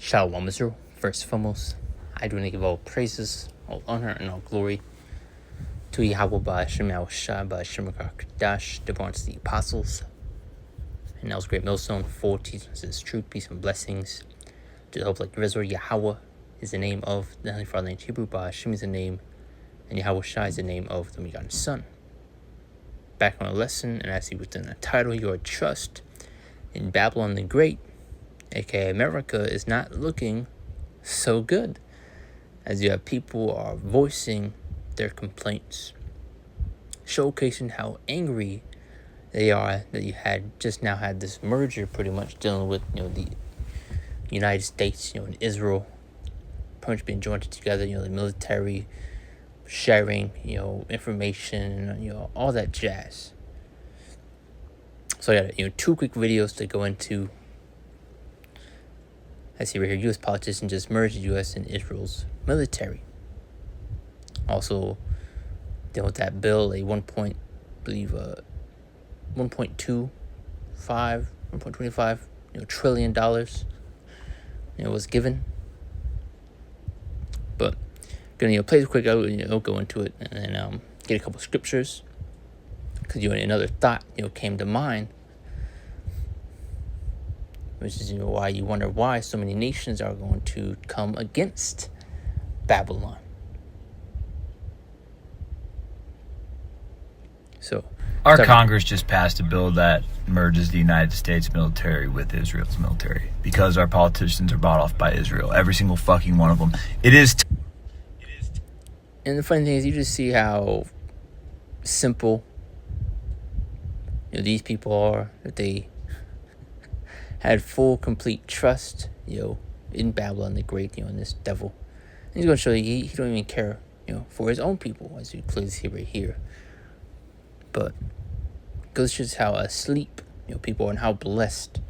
Shalom Israel. First and foremost, I do want to give all praises, all honor, and all glory to Yahweh Ba'ashem Yahushua Ba'ashem Kadash, the born to the apostles, and that was great millstone for teaching us truth, peace, and blessings. To the hope like Israel, Yahweh is the name of the Heavenly Father in Hebrew, Ba'ashem is the name, and Yahushua is the name of the begotten Son. Back on a lesson, and as he was in the title, Your Trust in Babylon the Great, aka America, is not looking so good, as you have people are voicing their complaints, showcasing how angry they are that you had just now had this merger, pretty much dealing with the United States and Israel, pretty much being joined together, the military sharing information, all that jazz. So I got two quick videos to go into. I see right here, U.S. politicians just merged the U.S. and Israel's military. Also, dealing with that bill, a $1.25 trillion was given. But gonna play it quick. I'll go into it and then get a couple scriptures, because another thought came to mind, which is why you wonder why so many nations are going to come against Babylon. So our Congress just passed a bill that merges the United States military with Israel's military because our politicians are bought off by Israel. Every single fucking one of them. It is. And the funny thing is, you just see how simple these people are, that they had full, complete trust, in Babylon the Great, in this devil. And he's going to show you he don't even care, for his own people, as you clearly see right here. But it goes just how asleep, people are, and how blessed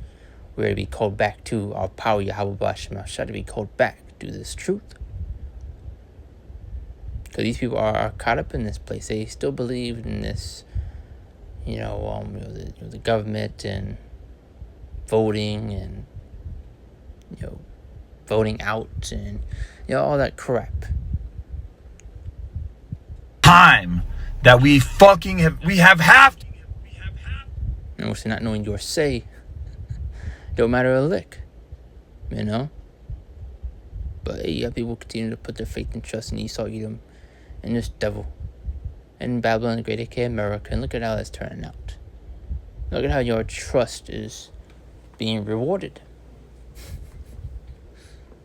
we're to be called back to our power, Yahweh Ba'ashem Yahushua, to be called back to this truth. Because these people are caught up in this place. They still believe in this, the government and voting and voting out and all that crap. Time that we have half. And we're not knowing your say don't matter a lick, But people continue to put their faith and trust in Esau, Edom, and this devil, and Babylon the Great, aka America. And look at how that's turning out. Look at how your trust is being rewarded.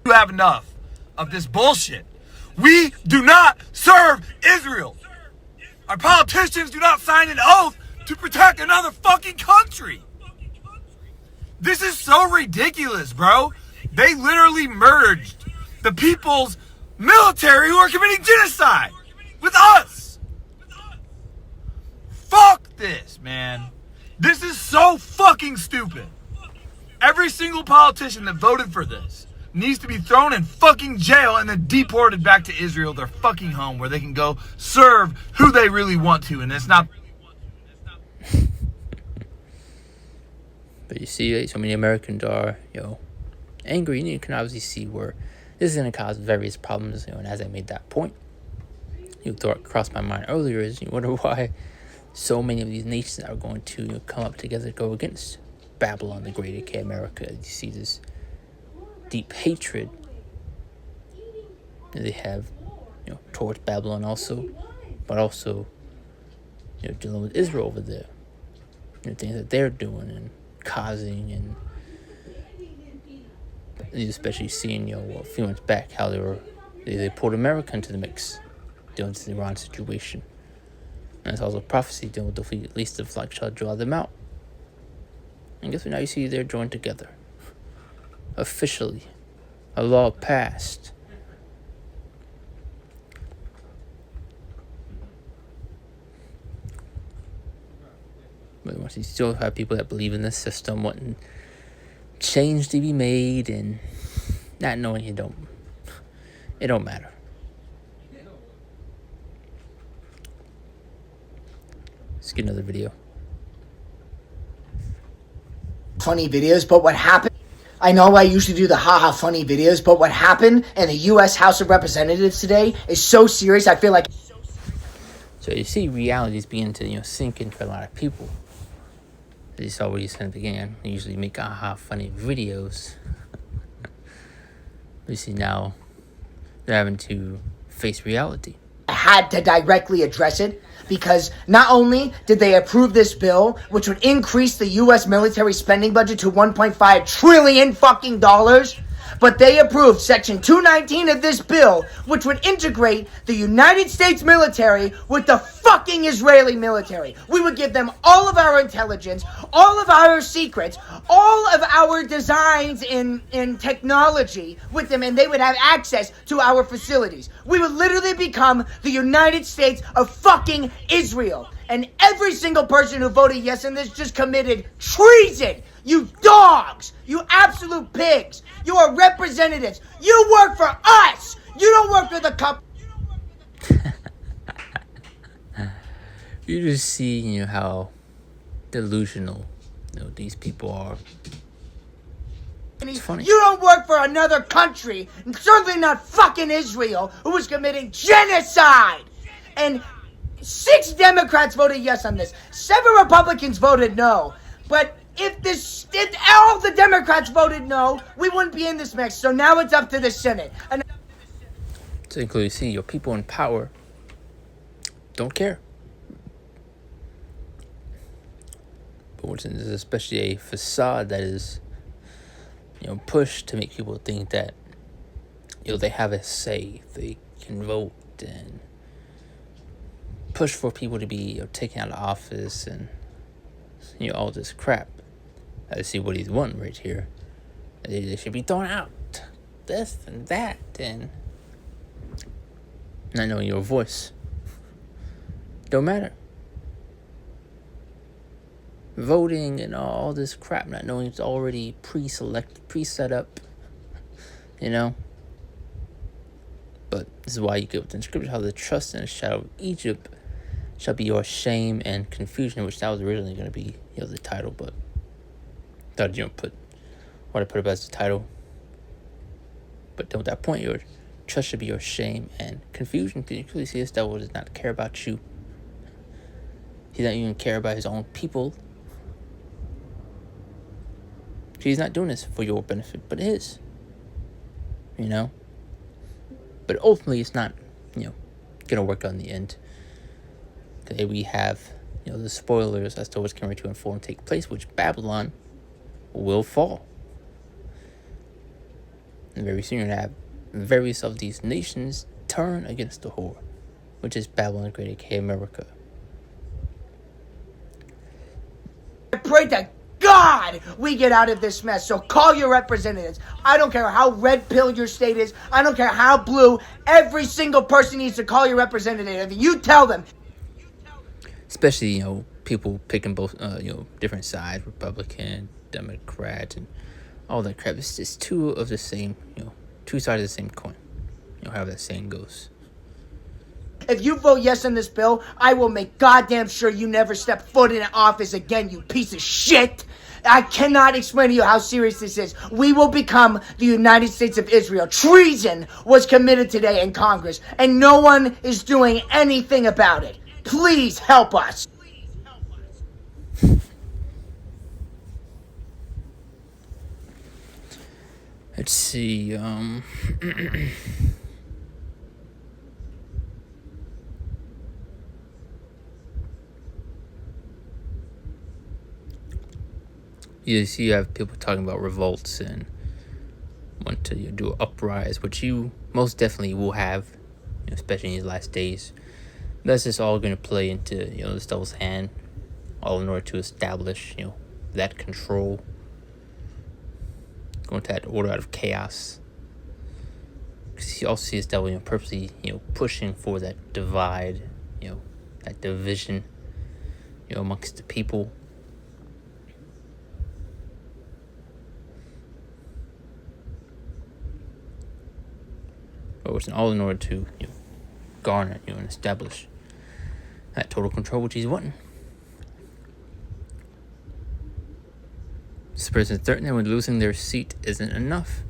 You have enough of this bullshit. We do not serve Israel. Our politicians do not sign an oath to protect another fucking country. This is so ridiculous, bro. They literally merged the people's military who are committing genocide with us. Fuck this, man. This is so fucking stupid. Every single politician that voted for this needs to be thrown in fucking jail and then deported back to Israel, their fucking home, where they can go serve who they really want to, and it's not. But you see, so many Americans are, angry, and you can obviously see where this is going to cause various problems, and as I made that point, thought crossed my mind earlier is, you wonder why so many of these nations are going to come up together to go against Babylon the Great, aka America. You see this deep hatred that they have, towards Babylon also, but also, dealing with Israel over there, things that they're doing and causing, and especially seeing, a few months back how they pulled America into the mix, dealing with the Iran situation. And it's also prophecy dealing with the least of flock shall draw them out. And guess what? Now you see they're joined together. Officially. A law passed. But once you still have people that believe in the system, wanting change to be made, and not knowing it don't matter. Let's get another video. Funny videos, but what happened I know I usually do the haha funny videos, but what happened in the U.S. House of Representatives today is so serious. I feel like. So you see, reality is beginning to sink in for a lot of people. As you saw what you said in the beginning, they usually make haha funny videos. You see now, they're having to face reality. I had to directly address it because not only did they approve this bill, which would increase the U.S. military spending budget to $1.5 trillion fucking dollars, but they approved Section 219 of this bill, which would integrate the United States military with the fucking Israeli military. We would give them all of our intelligence, all of our secrets, all of our designs in technology with them, and they would have access to our facilities. We would literally become the United States of fucking Israel. And every single person who voted yes on this just committed treason. You dogs! You absolute pigs! You are representatives! You work for us! You don't work for the company! You just see, how delusional, these people are. It's funny. You don't work for another country, and certainly not fucking Israel, who is committing genocide! And 6 Democrats voted yes on this. 7 Republicans voted no. But if all the Democrats voted no, we wouldn't be in this mess. So now it's up to the Senate. And So you see, your people in power don't care. But which is especially a facade that is, pushed to make people think that, they have a say, they can vote and push for people to be taken out of office and all this crap. I see what he's wanting right here. They should be thrown out. This and that and not knowing your voice. Don't matter. Voting and all this crap, not knowing it's already pre-selected, pre-set up. But this is why you get within scripture how the trust in the shadow of Egypt shall be your shame and confusion, which that was originally going to be the title, but I thought put what I put up as the title. But then at that point, your trust should be your shame and confusion, because you clearly see this devil does not care about you. He doesn't even care about his own people. He's not doing this for your benefit, but his. But ultimately, it's not, gonna work out in the end. Today we have, the spoilers as to what's going to unfold and take place, which Babylon will fall. And very soon you're going to have various of these nations turn against the whore, which is Babylon the Great, aka America. I pray to God we get out of this mess. So call your representatives. I don't care how red pill your state is. I don't care how blue. Every single person needs to call your representative. You tell them. Especially, people picking both, different sides, Republican, Democrat, and all that crap. It's just two of the same, two sides of the same coin. How that saying goes. If you vote yes on this bill, I will make goddamn sure you never step foot in office again, you piece of shit. I cannot explain to you how serious this is. We will become the United States of Israel. Treason was committed today in Congress, and no one is doing anything about it. Please help us. Let's see, you have people talking about revolts and want to do an uprise, which you most definitely will have, especially in these last days. That's just all going to play into, this devil's hand, all in order to establish, that control, going to that order out of chaos. Because you also see this devil, purposely, pushing for that divide, that division, amongst the people. But it's all in order to, garner, and establish that total control which he's wanting. This person threatening with losing their seat isn't enough.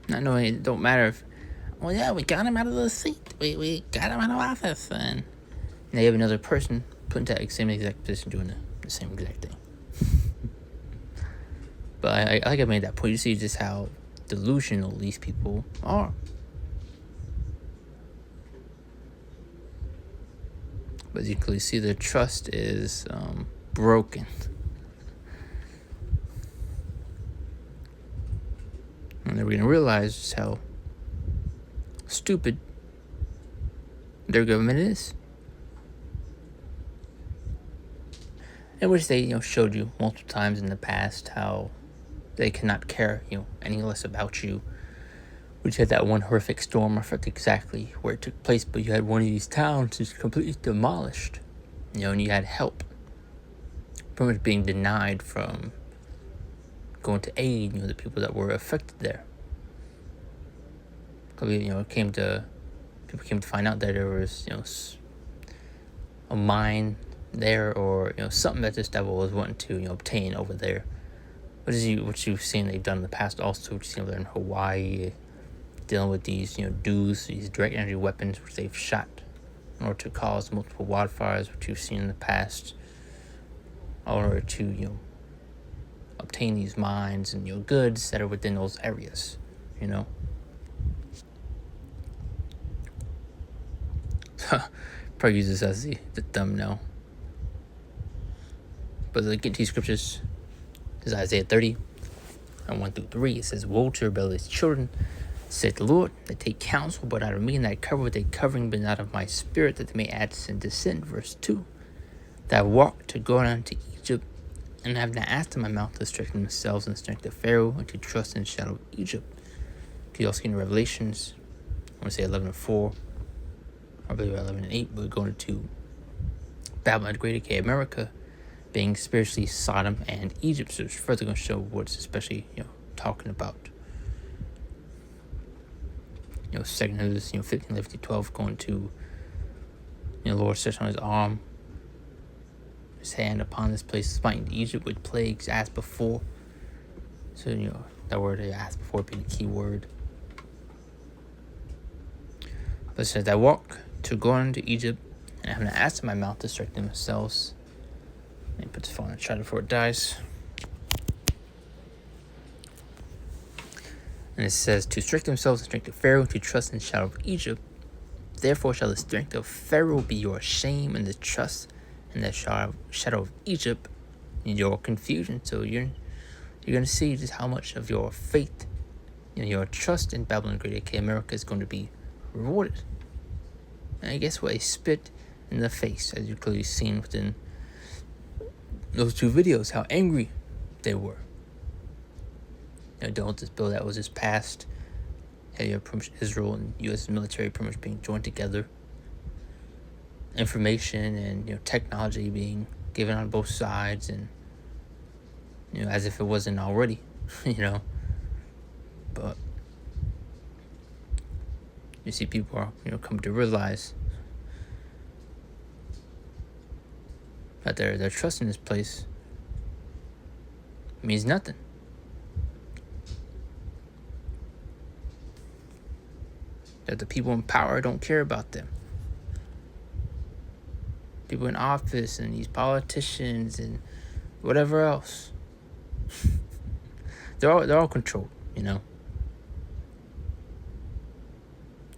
Not knowing it don't matter if, well, yeah, we got him out of the seat. We got him out of office. And they have another person put into that same exact position doing the same exact thing. But I like I made that point. You see just how delusional these people are. But you can clearly see their trust is broken. And they're going to realize just how stupid their government is. In which they, showed you multiple times in the past how they cannot care, any less about you. Which had that one horrific storm. I forget exactly where it took place, but you had one of these towns just completely demolished. And you had help pretty much being denied from going to aid, the people that were affected there. Because, people came to find out that there was, a mine there, or something that this devil was wanting to obtain over there. What you've seen they've done in the past also, which you there in Hawaii, dealing with these DEWs, these direct energy weapons which they've shot in order to cause multiple wildfires, which you've seen in the past, in order to obtain these mines and goods that are within those areas. Probably use this as the thumbnail. But to get to these scriptures, this is Isaiah 30, and 1-3. It says, "Woe to rebellious children, said the Lord, that take counsel but out of me, and that cover with a covering but not of my spirit, that they may add sin to sin." Verse 2. "That walk to go down to Egypt, and have not asked in my mouth to strengthen themselves in the strength of Pharaoh, and to trust in the shadow of Egypt." You also get in Revelations, I want to say 11:4, I believe 11:8, but we're going to Babylon the Great, aka America, being spiritually Sodom and Egypt. So it's further going to show what it's especially talking about. 2nd News, 15:11-12, going to the Lord stretched on his arm, his hand upon this place, smiting Egypt with plagues as before. So that word as before being a key word. But it says, "That walk to go into Egypt, and have not asked in my mouth to strengthen themselves." Let me put this phone on charger before it dies. And it says, "To strengthen themselves in the strength of Pharaoh, to trust in the shadow of Egypt. Therefore shall the strength of Pharaoh be your shame, and the trust in the shadow of Egypt your confusion." So you're going to see just how much of your faith, your trust in Babylon the Great, aka America, is going to be rewarded. And I guess what? A spit in the face, as you've clearly seen within those two videos, how angry they were. Dealing with this bill that was just passed. Israel and U.S. military pretty much being joined together. Information and technology being given on both sides, and as if it wasn't already, But you see, people are come to realize that their trust in this place means nothing. That the people in power don't care about them. People in office and these politicians and whatever else, they're all controlled,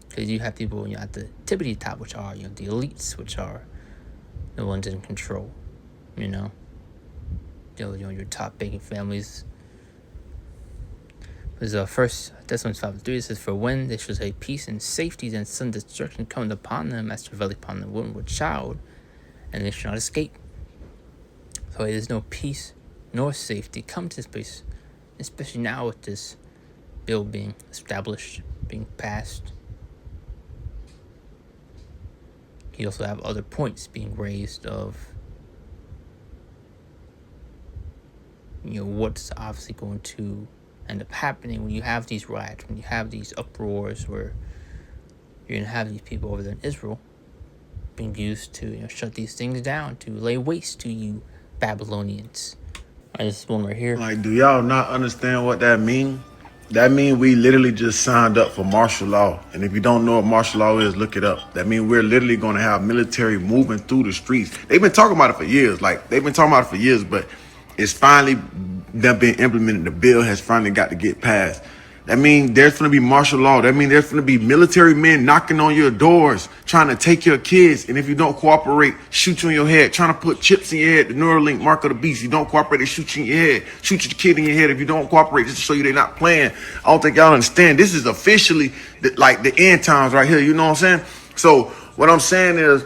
Because you have people at the tippity top, which are the elites, which are the ones in control, your top banking families. There's First Thessalonians 5:3. It says, "For when they shall say peace and safety, then sudden destruction cometh upon them, as travail upon the woman with child, and they shall not escape." So there's no peace nor safety come to this place, especially now with this bill being established, being passed. You also have other points being raised of what's obviously going to end up happening when you have these riots, when you have these uproars, where you're going to have these people over there in Israel being used to shut these things down, to lay waste to you Babylonians. This one right here. Like, do y'all not understand what that mean? That mean we literally just signed up for martial law. And if you don't know what martial law is, look it up. That mean we're literally going to have military moving through the streets. They've been talking about it for years. But it's finally them being implemented. The bill has finally got to get passed. That means there's going to be martial law. That means there's going to be military men knocking on your doors, trying to take your kids. And if you don't cooperate, shoot you in your head, trying to put chips in your head, the Neuralink mark of the beast. You don't cooperate, they shoot you in your head, shoot your kid in your head if you don't cooperate, just to show you they're not playing. I don't think y'all understand. This is officially like the end times right here. You know what I'm saying? So what I'm saying is,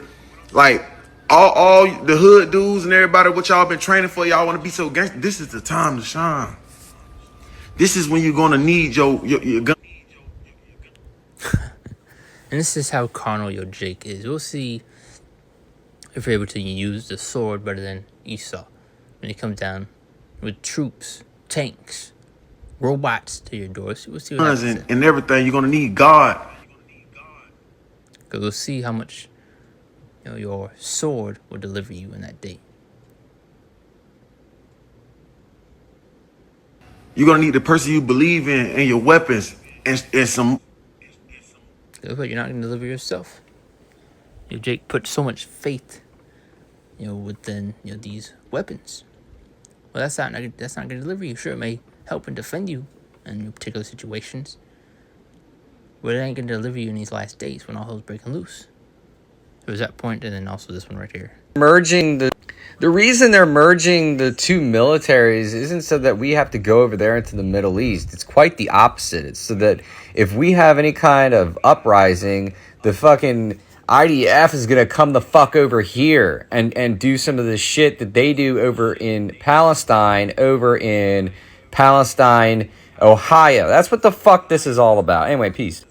like, all the hood dudes and everybody, what y'all been training for, y'all want to be so gangster. This is the time to shine. This is when you're gonna need your gun. And this is how carnal your Jake is. We'll see if you're able to use the sword better than Esau when it comes down with troops, tanks, robots to your doors. We'll see what happens. And everything. You're gonna need God. Because we'll see how much your sword will deliver you in that day. You're gonna need the person you believe in and your weapons and some. But you're not going to deliver yourself. Jake put so much faith, within these weapons. Well, that's not going to deliver you. Sure, it may help and defend you in particular situations, but it ain't going to deliver you in these last days when all hell's breaking loose. There's that point, and then also this one right here. The reason they're merging the two militaries isn't so that we have to go over there into the Middle East. It's quite the opposite. It's so that if we have any kind of uprising, the fucking IDF is going to come the fuck over here and do some of the shit that they do over in Palestine, Ohio. That's what the fuck this is all about. Anyway, peace.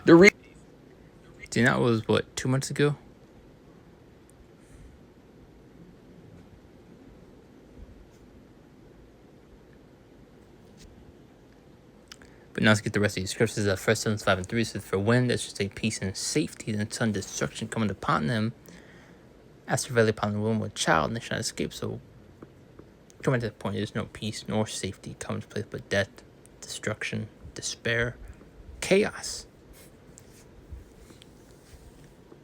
See, that was, 2 months ago? But now let's get the rest of these scriptures. 1 Thessalonians 5:3 says, "For when there shall say peace and safety, then sudden destruction coming upon them, as travail upon the woman with child, and they shall not escape." So, coming to the point, there's no peace nor safety coming to place, but death, destruction, despair, chaos.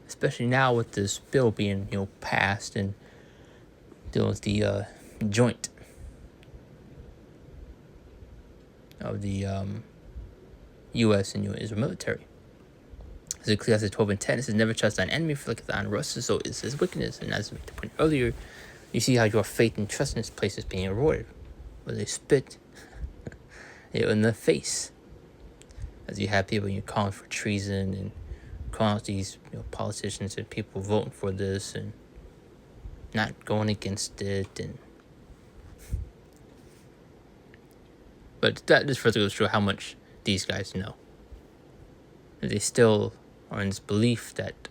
Especially now with this bill being, passed and dealing with the joint of the U.S. and Israel military. As Ecclesiastes 12:10, it says, "Never trust thine enemy, for like thine rust, so is his wickedness." And as I made the point earlier, you see how your faith and trust in this place is being eroded, where they spit in the face, as you have people calling for treason and calling out these politicians and people voting for this and not going against it. But that just further goes to show how much these guys know. They still are in this belief that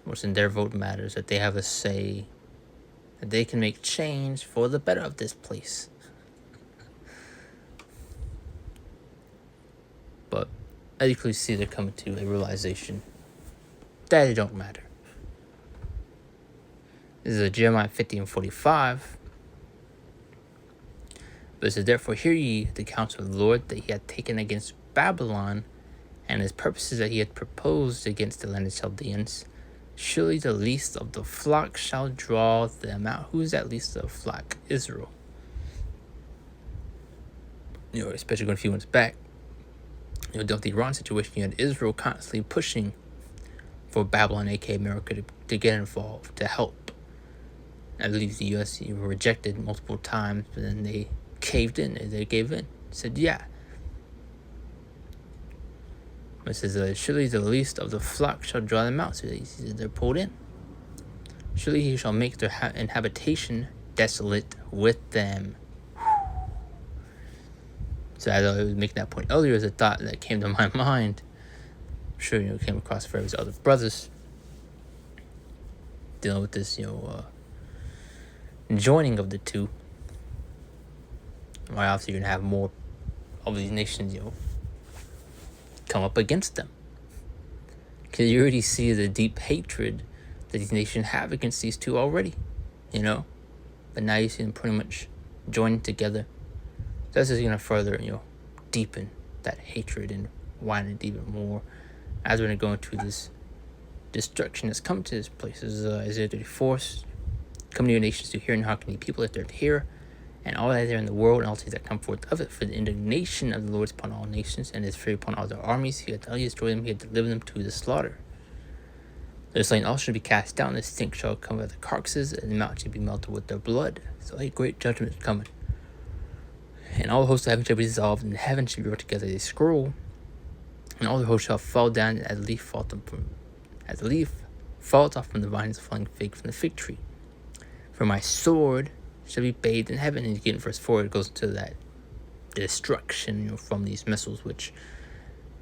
what's in their vote matters, that they have a say, that they can make change for the better of this place. But as you clearly see, they're coming to a realization that it don't matter. This is Jeremiah 50:45. But it says, "Therefore hear ye the counsel of the Lord, that he hath taken against Babylon, and his purposes that he hath proposed against the land of Chaldeans. Surely the least of the flock shall draw them out." Who is that least of the flock? Israel. Especially going a few months back, dealt with the Iran situation, you had Israel constantly pushing for Babylon, aka America, to get involved, to help. I believe the U.S. rejected multiple times, but then they caved in. They gave in. Said, yeah. It says, "Surely the least of the flock shall draw them out." So they're pulled in. "Surely he shall make their habitation desolate with them." So as I was making that point earlier, as a thought that came to my mind, I'm sure came across various other brothers dealing with this, joining of the two. Why obviously you're gonna have more of these nations, come up against them, because you already see the deep hatred that these nations have against these two already. but now you see them pretty much joining together. So this is going to further, deepen that hatred and widen it even more as we're going to go into this destruction that's come to this place. This is Isaiah 34. Come to your nations to hear and hearken, ye people that they're here, and all that are there in the world, and all things that come forth of it. For the indignation of the Lord is upon all nations, and his fury upon all their armies. He hath utterly destroyed them, he hath delivered them to the slaughter. Their slain also shall be cast down, the stink shall come by the carcasses, and the mountain shall be melted with their blood. So a great judgment is coming. And all the hosts of heaven shall be dissolved, and heaven shall be brought together as a scroll, and all the hosts shall fall down as a leaf falleth off from the vine, as a falling fig from the fig tree. For my sword shall be bathed in heaven. And again, verse 4, it goes into that destruction, from these missiles, which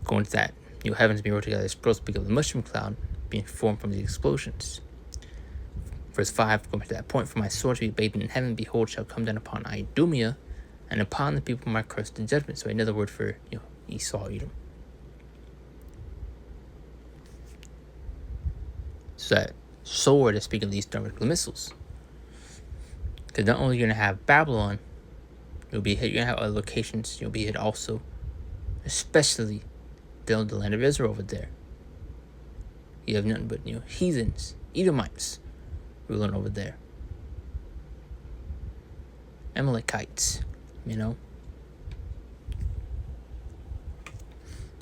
go into that, heavens being brought together as scrolls, speak of the mushroom cloud being formed from the explosions. Verse 5, going back to that point, for my sword shall be bathed in heaven, behold, shall come down upon Idumea, and upon the people my curse and judgment. So another word for, Esau, Edom. So that sword is speaking of these thermal missiles. Because not only you're going to have Babylon, you're going to have other locations, you'll be hit also, especially the land of Israel over there. You have nothing but, heathens, Edomites, ruling over there. Amalekites,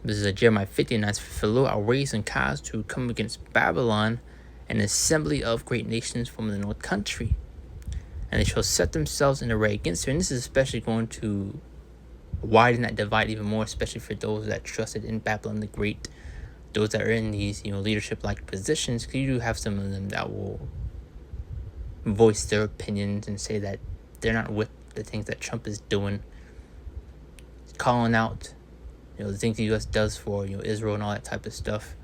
This is Jeremiah 59. For lo, I'll raise and cause to come against Babylon an assembly of great nations from the north country. And they shall set themselves in array against her. And this is especially going to widen that divide even more, especially for those that trusted in Babylon the Great, those that are in these, leadership-like positions. Because you do have some of them that will voice their opinions and say that they're not with the things that Trump is doing, calling out, the things the U.S. does for, Israel and all that type of stuff.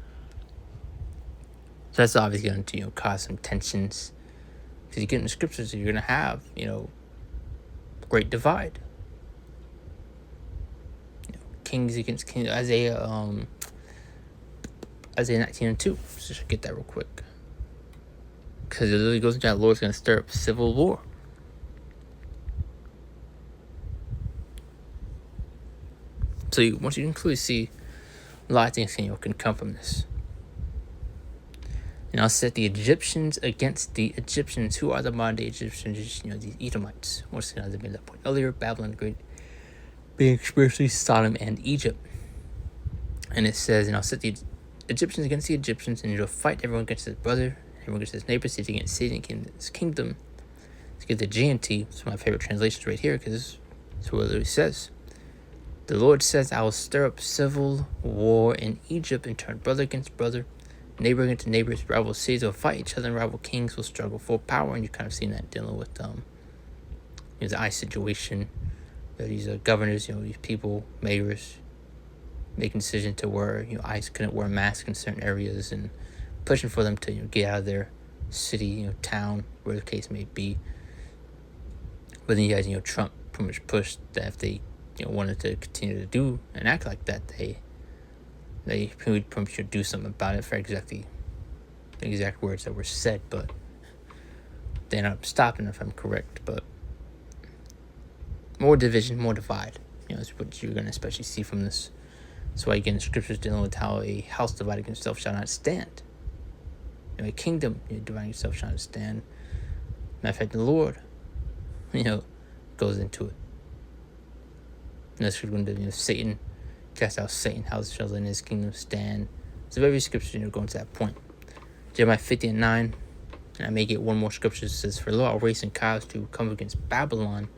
So that's obviously going to, cause some tensions. Because you get in the scriptures, you're going to have, great divide. Kings against kings. Isaiah 19:2. So just get that real quick. Because it literally goes into that Lord's going to stir up civil war. So once you can clearly see a lot of things can come from this. And I'll set the Egyptians against the Egyptians. Who are the modern day Egyptians? These Edomites. Once again, as I made that point earlier, Babylon the Great being spiritually Sodom and Egypt. And it says, and I'll set the Egyptians against the Egyptians, and you'll fight everyone against his brother, everyone against his neighbor, city against city, against his kingdom. Let's get the GNT. It's one of my favorite translations right here, because it's what it literally says. The Lord says, I will stir up civil war in Egypt and turn brother against brother, neighbor against neighbors. Rival cities will fight each other, and rival kings will struggle for power. And you've kind of seen that dealing with the ICE situation. These governors, these people, mayors, making decisions to where ICE couldn't wear masks in certain areas, and pushing for them to get out of their city, town, where the case may be. But then you guys, Trump pretty much pushed that if they wanted to continue to do and act like that, they pretty much should do something about it. For exactly the exact words that were said, but they ended up stopping, if I'm correct. But more division, more divide, is what you're going to especially see from this. So again, the scriptures dealing with how a house divided against itself shall not stand. A kingdom dividing itself shall not stand. Matter of fact, the Lord, goes into it. And that's going to Satan, cast out Satan, how shall in his kingdom stand. So every scripture, going to that point. Jeremiah 50:9, and I may get one more scripture that says, for lo, I'll raise and cause to come against Babylon,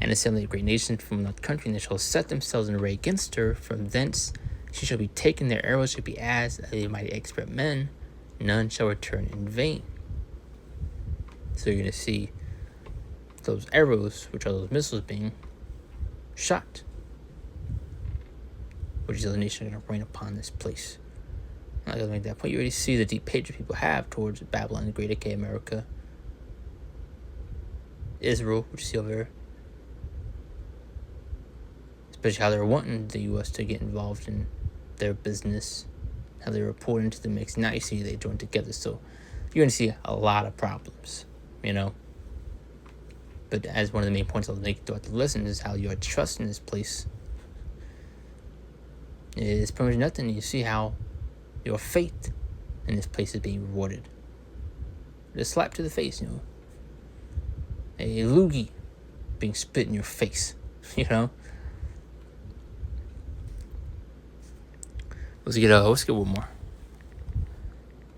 and assembly of great nations from the country, and they shall set themselves in array against her. From thence she shall be taken, their arrows shall be as a mighty expert men, none shall return in vain. So you're going to see those arrows, which are those missiles, being shot, which is the nation going to rain upon this place. I'm not going to make that point. You already see the deep hatred people have towards Babylon, the Great aka America, Israel, which you see over there. Especially how they're wanting the U.S. to get involved in their business, how they report into the mix. Now you see they join together, so you're going to see a lot of problems, But as one of the main points I'll make throughout the lesson is how your trust in this place is pretty much nothing. You see how your faith in this place is being rewarded. A slap to the face, you know. A loogie being spit in your face, you know. Let's get one more.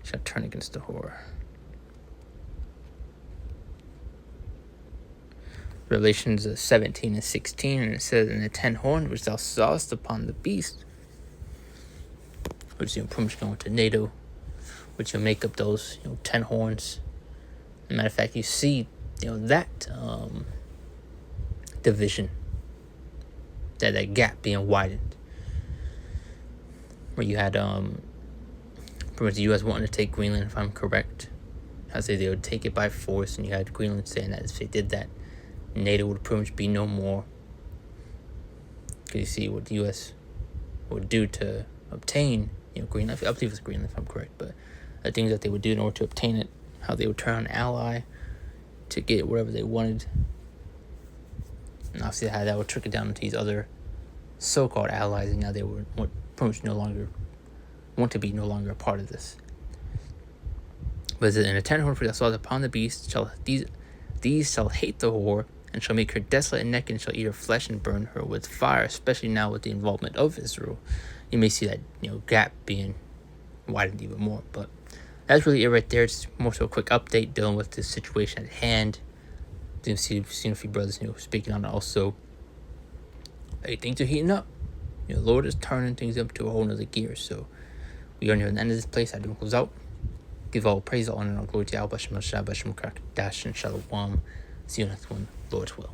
Should I turn against the horror? Revelations 17 and 16, and it says, "And the 10 horns which thou sawest upon the beast," which pretty much going to NATO, which will make up those 10 horns. As a matter of fact, you see that division, that gap being widened, where you had pretty much the U.S. wanting to take Greenland, if I'm correct. I say they would take it by force, and you had Greenland saying that if they did that, NATO would pretty much be no more. Because you see what the U.S. would do to obtain Greenland. I believe it's Greenland, if I'm correct, but the things that they would do in order to obtain it, how they would turn on an ally to get whatever they wanted. And obviously how that would trickle down into these other so-called allies, and now they would pretty much no longer a part of this. But in a 10 horn for that saw upon the beast shall these shall hate the whore, and shall make her desolate and naked, and shall eat her flesh and burn her with fire. Especially now with the involvement of Israel, you may see that gap being widened even more. But that's really it right there. It's more so a quick update dealing with this situation at hand. I've seen a few brothers speaking on it also. Hey, things are heating up. Lord is turning things up to a whole nother gear. So we are near the end of this place. I do close out. Give all praise, all honor, and all glory to Yahweh, Bashem, Bashem, Dash, and Shalom. See you next one, Lord's will.